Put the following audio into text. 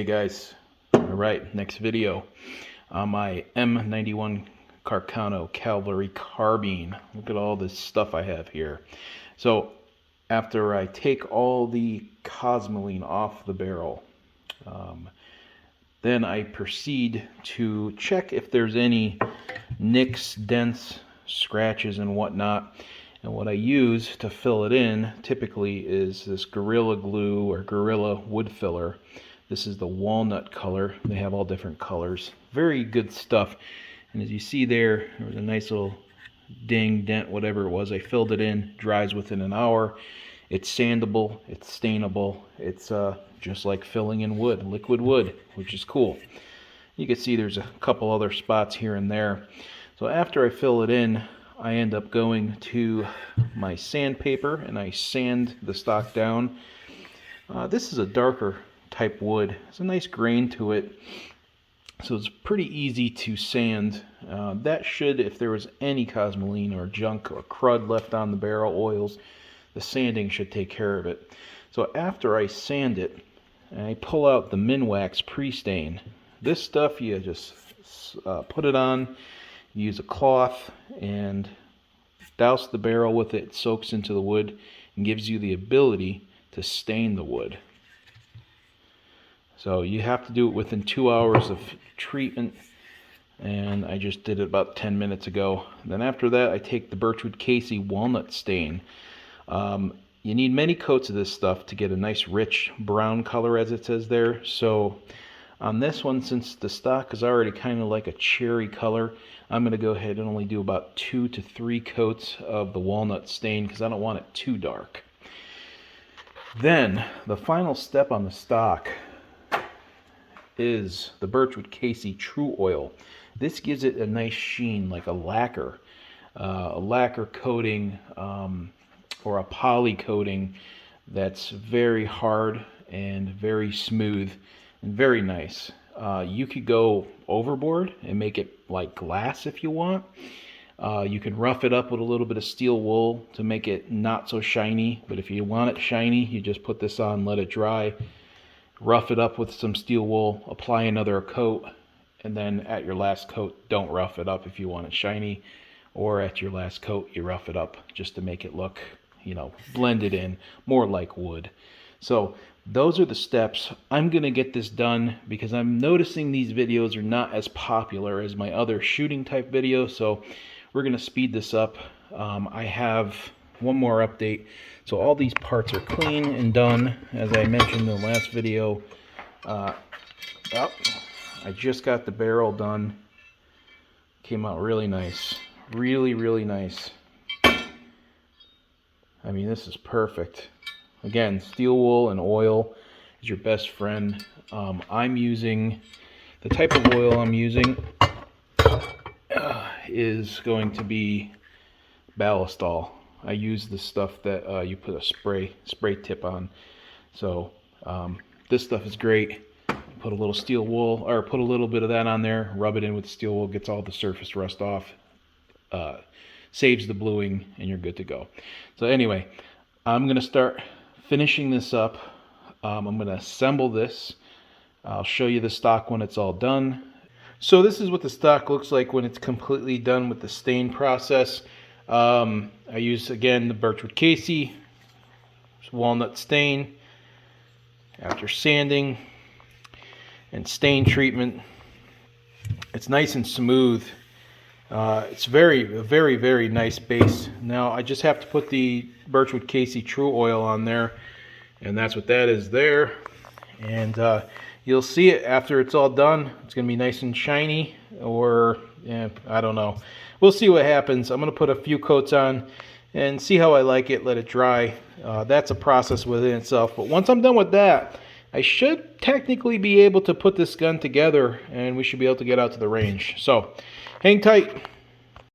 Hey guys, alright, next video on my M91 Carcano Cavalry Carbine. Look at all this stuff I have here. So after I take all the cosmoline off the barrel, then I proceed to check if there's any nicks, dents, scratches and whatnot. And what I use to fill it in typically is this Gorilla Glue or Gorilla wood filler. This is the walnut color. They have all different colors. Very good stuff. And as you see there was a nice little ding, dent, whatever it was. I filled it in, dries within an hour. It's sandable, it's stainable. It's just like filling in wood, liquid wood, which is cool. You can see there's a couple other spots here and there. So after I fill it in, I end up going to my sandpaper and I sand the stock down. This is a darker type wood. It's a nice grain to it, so it's pretty easy to sand. That should, if there was any cosmoline or junk or crud left on the barrel, oils, the sanding should take care of it. So after I sand it, I pull out the Minwax pre-stain. This stuff you just put it on, use a cloth and douse the barrel with it. It soaks into the wood and gives you the ability to stain the wood. So you have to do it within 2 hours of treatment, and I just did it about 10 minutes ago. Then after that I take the Birchwood Casey walnut stain. You need many coats of this stuff to get a nice rich brown color, as it says there. So on this one, since the stock is already kind of like a cherry color, I'm going to go ahead and only do about 2 to 3 coats of the walnut stain because I don't want it too dark. Then the final step on the stock is the Birchwood Casey True Oil. This gives it a nice sheen, like a lacquer coating or a poly coating that's very hard and very smooth and very nice. You could go overboard and make it like glass if you want. You can rough it up with a little bit of steel wool to make it not so shiny, but if you want it shiny, you just put this on, let it dry, rough it up with some steel wool, apply another coat, and then at your last coat, don't rough it up if you want it shiny, or at your last coat, you rough it up just to make it look, you know, blended in, more like wood. So those are the steps. I'm going to get this done because I'm noticing these videos are not as popular as my other shooting type videos, so we're going to speed this up. I have one more update. So all these parts are clean and done. As I mentioned in the last video, I just got the barrel done. Came out really nice. Really nice. I mean, this is perfect. Again, steel wool and oil is your best friend. I'm using, the type of oil I'm using is going to be Ballistol. I use the stuff that you put a spray tip on. So this stuff is great. Put a little steel wool, or put a little bit of that on there, rub it in with steel wool, gets all the surface rust off, saves the bluing, and you're good to go. So anyway, I'm going to start finishing this up. I'm going to assemble this. I'll show you the stock when it's all done. So this is what the stock looks like when it's completely done with the stain process. I use, again, the Birchwood Casey walnut stain. After sanding and stain treatment, it's nice and smooth. It's a very nice base. Now I just have to put the Birchwood Casey True Oil on there, and that's what that is there. And you'll see it after it's all done. It's going to be nice and shiny, or I don't know. We'll see what happens. I'm going to put a few coats on and see how I like it, let it dry. That's a process within itself. But once I'm done with that, I should technically be able to put this gun together, and we should be able to get out to the range. So hang tight.